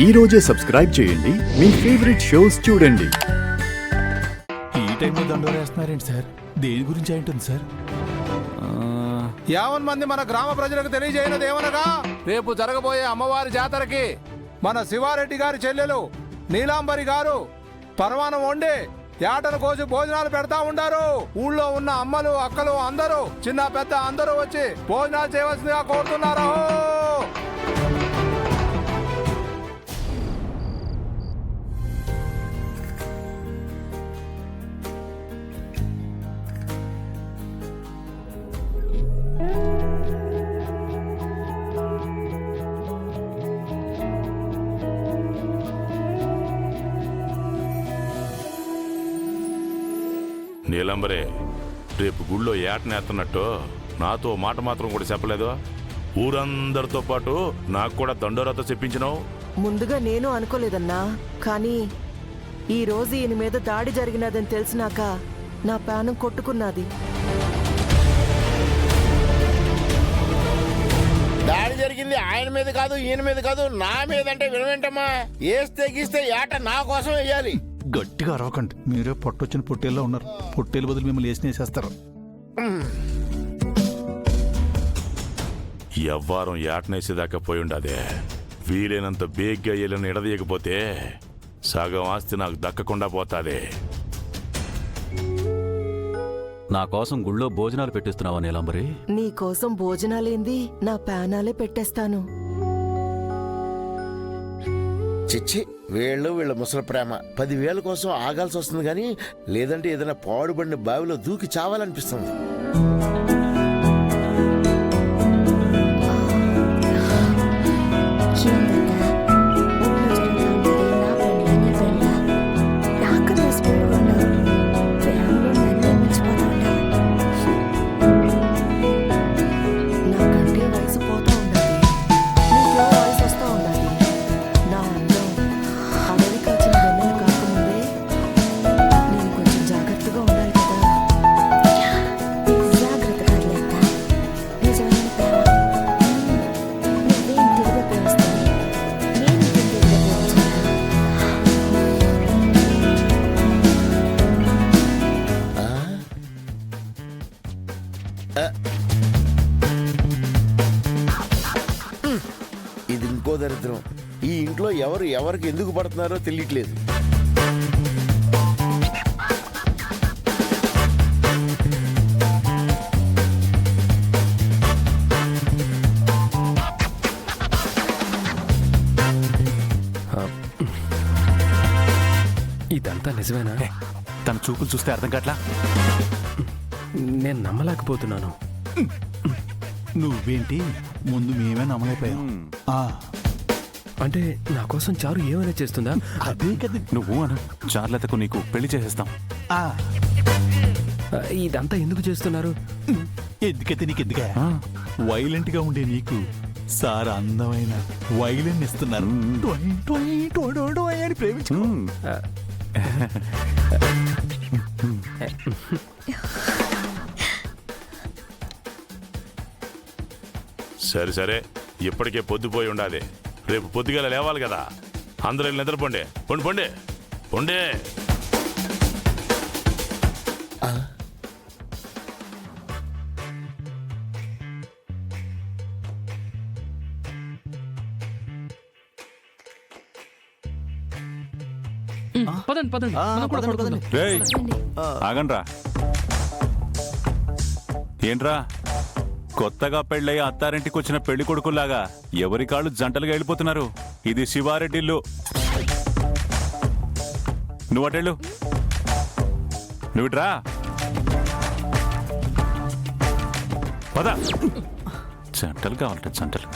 ఈ రోజే సబ్స్క్రైబ్ చేయండి, మీ ఫేవరెట్ షోస్ చూడండి. ఈ టైంలో దండోరా వేస్తున్నారేంటి సార్? దేని గురించి అయింటుంది సార్? యావన్ మంది మన గ్రామ ప్రజలకు తెలియజేయనది ఏమనగా, రేపు జరగబోయే అమ్మవారి జాతరకి మన శివారెడ్డి గారి చెల్లెలు నీలాంబరి గారు పరమాణం వండి యాటను కోసి భోజనాలు పెడతా ఉండారు. ఊళ్ళో ఉన్న అమ్మలు అక్కలు అందరూ చిన్న పెద్ద అందరూ వచ్చి భోజనాలు చేయవలసిందిగా కోరుతున్నారు. నీలంబరే, రేపు గుళ్ళో ఏటనేస్తున్నట్టు నాతో మాట మాత్రం కూడా చెప్పలేదు. ఊరందరితో పాటు నాకు కూడా దండోరాతో చెప్పించినావు. ముందుగా నేను అనుకోలేదన్నా, కానీ ఈ రోజు ఈయన మీద దాడి జరిగినదని తెలిసినాక నా ప్రాణం కొట్టుకున్నది. దాడి జరిగింది ఆయన మీద కాదు, ఈయన మీద కాదు, నా మీద అంటే వినవేంటమ్మా? ఏస్తే గీస్తే ఏట నా కోసం వేయాలి. గట్టిగా అరవకండి, మీరే పొట్టొచ్చిన పొట్టేల్లో ఉన్నారు. పొట్టేలు బదులు మిమ్మల్ని వేసేస్తారు. ఎవ్వారం ఏటనేసేదాకా పోయి ఉండదే. వీలైనంత బేగ్గా ఏళ్ళని ఎడదీయకపోతే సగం ఆస్తి నాకు దక్కకుండా పోతాదే. నా కోసం గుళ్ళో భోజనాలు పెట్టిస్తున్నావా నీలంబరి? నీ కోసం భోజనాలేంది, నా ప్రాణాలే పెట్టేస్తాను. చిచ్చి, వీళ్ళ ముసలి ప్రేమ 10,000 కోసం ఆగాల్సి వస్తుంది కానీ లేదంటే ఏదైనా పాడుబడిన బావిలో దూకి చావాలనిపిస్తుంది. నాకంటే వయసు పోతూ ఉండాలి, నీకేమో వయసు వస్తూ ఉండాలి. నా అందం అడవి కాచిన వెన్నెల కాకముందే నేను కొంచెం జాగ్రత్తగా ఉండాలి కదా. జాగ్రత్తగా లేక నిజమైన ప్రేమ నువ్వేం తిరిగి ప్రేమిస్తాను, నేను తిరిగి ప్రేమించాను. ఇది ఇంకో దరిద్రం. ఈ ఇంట్లో ఎవరు ఎవరికి ఎందుకు పడుతున్నారో తెలియట్లేదు. ఇదంతా నిజమేనా? తన చూపులు చూస్తే అర్థం కావట్లా. నేను నమ్మలేకపోతున్నాను. నువ్వేంటి, ముందు మేమే నమ్మలేకపోయాం. అంటే నా కోసం చారు ఏమైనా చేస్తుందా? అదే కదా. నువ్వు అను, చార్లతకు నీకు పెళ్లి చేసేస్తాం. ఇదంతా ఎందుకు చేస్తున్నారు? ఎందుకైతే నీకెందుకే? వైలెంట్ గా ఉండే నీకు సార్ అందమైన వైలెన్ ఇస్తున్నారు. టొయ్ టొయ్ టొడో టొయ్ అని ప్రేమించు. సరే సరే, ఇప్పటికే పొద్దుపోయి ఉండాలి. రేపు పొద్దుగల లేవాలి కదా. అందరూ వెళ్ళి నిద్రపోండి. పొండి పొండి పొండే. పదండి పదండి, మనం కూడా పడుకుందాం. రేయ్, ఆగండ్రా. ఏంట్రా, కొత్తగా పెళ్ళయి అత్తారింటికి వచ్చిన పెళ్లి కొడుకులాగా ఎవరి కాళ్ళు జంటలుగా వెళ్ళిపోతున్నారు? ఇది శివారెడ్డి ఇల్లు. నువ్వటెళ్ళు, నువ్వుట్రా. పద. జంటలు కావాలంటే జంటలు.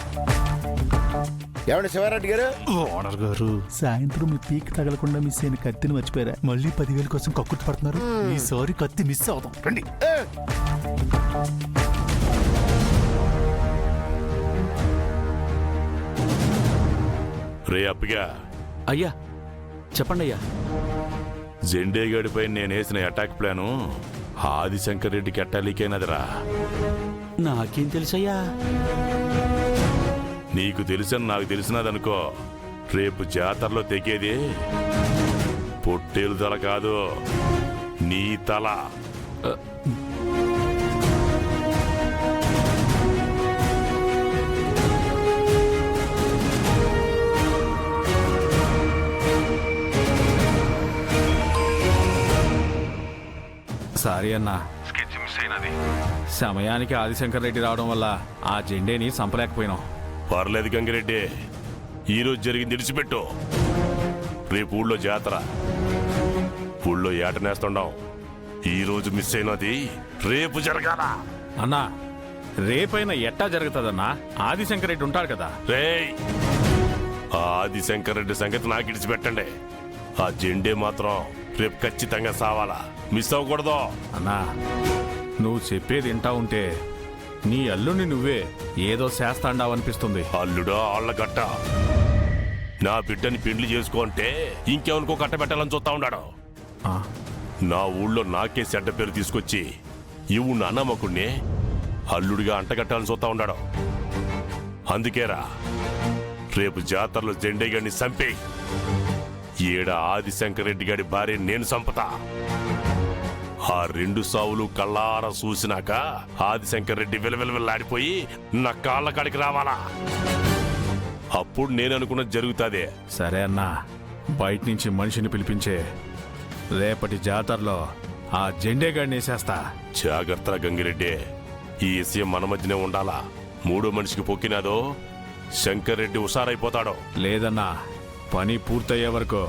ఏమండి శివారెడ్డి గారు? ఓనర్ గారు, సాయంత్రం మీ పీక్ తగలకుండా మిస్ అయిన కత్తిని మర్చిపోయారా? మళ్ళీ 10,000 కోసం కక్కుర్తి పడుతున్నారు. ఈసారి కత్తి మిస్ అవుదాం రండి. రే అప్పిగా. అయ్యా చెప్పండి అయ్యా. జెండేగడిపై నేనేసిన అటాక్ ప్లాను ఆదిశంకర్ రెడ్డికి ఎట్టా లీకైనదిరా. నాకేం తెలుసయ్యా? నీకు తెలుసని నాకు తెలిసినదనుకో, రేపు జాతరలో తెగేది పొట్టేలు తల కాదు, నీ తల. సారీ అన్నా, సమయానికి ఆదిశంకర్ రెడ్డి రావడం వల్ల ఆ జెండేని సంపలేకపోయినాం. పర్లేదు గంగిరెడ్డి, ఈరోజు జరిగింది విడిచిపెట్టు. రేపు ఊళ్ళో జాతర, ఊళ్ళో ఏటనేస్తుండం. ఈరోజు మిస్ అయినది రేపు జరగాల. అన్నా, రేపైనా ఎట్టా జరుగుతుందన్నా? ఆదిశంకర్ రెడ్డి ఉంటాడు కదా. రేయ్, ఆదిశంకర్ రెడ్డి సంగతి నాకు ఇడిచిపెట్టండి. ఆ జెండే మాత్రం రేపు ఖచ్చితంగా సావాలా, మిస్ అవ్వకూడదు. అన్నా, నువ్వు చెప్పేది వింటా ఉంటే నీ అల్లుని నువ్వే ఏదో చేస్తాండావనిపిస్తుంది. అల్లుడా ఆళ్ళగట్ట, నా బిడ్డని పెండ్లి చేసుకోంటే ఇంకెవరికో కట్టబెట్టాలని చూస్తా ఉన్నాడు. ఆ, నా ఊళ్ళో నాకే చెడ్డ పేరు తీసుకొచ్చి ఇవు నాన్నమ్మకుణ్ణి అల్లుడిగా అంటగట్టాలని చూస్తా ఉన్నాడు. అందుకేరా రేపు జాతరలో జెండేగాడిని చంపి ఈడ ఆదిశంకర్ రెడ్డి గారి భార్య నేను చంపుతా. ఆ 2 సావులు కళ్ళారా చూసినాక ఆదిశంకర్ రెడ్డి విలవిలవిల్లాడిపోయి నా కాళ్ళ కాడికి రావాలా. అప్పుడు నేను అనుకున్నది జరుగుతాదే. సరే అన్నా, బయట నుంచి మనిషిని పిలిపించే రేపటి జాతరలో ఆ జెండేగాడిని వేసేస్తా. జాగ్రత్త గంగిరెడ్డి, ఈ విషయం మన మధ్యనే ఉండాలా. 3వ మనిషికి పొక్కినాదో శంకర్ రెడ్డి హుషారైపోతాడు. లేదన్నా, పని పూర్తయ్యే వరకు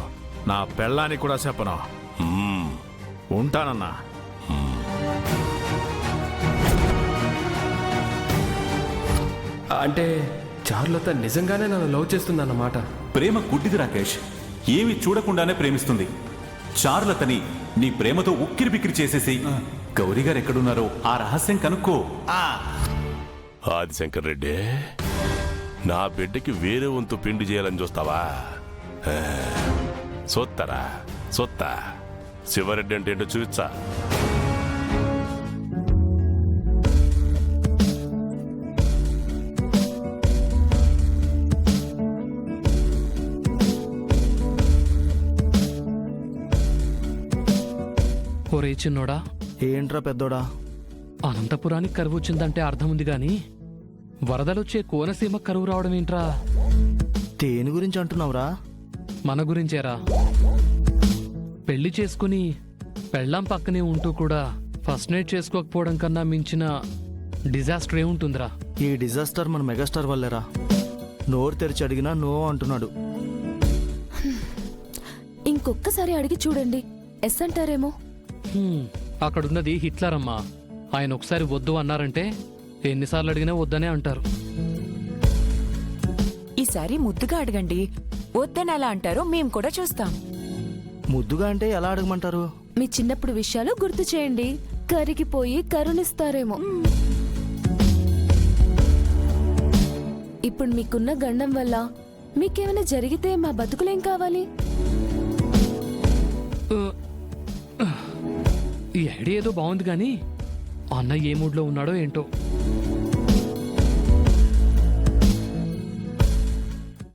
నా పెళ్ళాన్ని కూడా చెప్పను. ఉంటానన్నా. అంటే చారులత నిజంగానే నన్ను లవ్ చేస్తుందన్నమాట. ప్రేమ గుడ్డిది రాకేష్, ఏమి చూడకుండానే ప్రేమిస్తుంది. చారులతని నీ ప్రేమతో ఉక్కిరి బిక్కిరి చేసేసి గౌరీ గారు ఎక్కడున్నారో ఆ రహస్యం కనుక్కో. ఆదిశంకర్ రెడ్డి, నా బిడ్డకి వేరే వంతు పిండి చేయాలని చూస్తావా? సొత్తరా సొత్త. శివరెడ్డి అంటే ఏంటో చూచ్చా. ఒరే చిన్నోడా, ఏంట్రా పెద్దోడా? అనంతపురానికి కరువు వచ్చిందంటే అర్థం ఉంది గాని వరదలొచ్చే కోనసీమ కరువు రావడం ఏంట్రా? దేని గురించి అంటున్నావురా? మన గురించేరా. పెళ్లి చేసుకుని పెళ్ళాం పక్కనే ఉంటూ కూడా ఫస్ట్ నైట్ చేసుకోకపోవడం కన్నా మించిన డిజాస్టర్ ఏముంటుందిరా? ఈ డిజాస్టర్ మన మెగాస్టార్ వల్లేరా. నోరు తెరిచి అడిగినా నో అంటున్నాడు. ఇంకొక్కసారి అడిగి చూడండి, ఎస్ అంటారేమో. అక్కడున్నది హిట్లర్ అమ్మా. ఆయన ఒకసారి వద్దు అన్నారంటే ఎన్నిసార్లు అడిగినా వద్దనే అంటారు. ఈసారి ముద్దుగా అడగండి, వద్దని ఎలా అంటారో మేము కూడా చూస్తాం. ముద్దుగా అంటే ఎలా అడగమంటారు? మీ చిన్నప్పుడు విషయాలు గుర్తు చేయండి, కరిగిపోయి కరుణిస్తారేమో. ఇప్పుడు మీకున్న గండం వల్ల మీకేమైనా జరిగితే మా బతుకులేం కావాలి? ఈ ఐడియా ఏదో బాగుంది కానీ అన్న ఏ మూడ్లో ఉన్నాడో ఏంటో.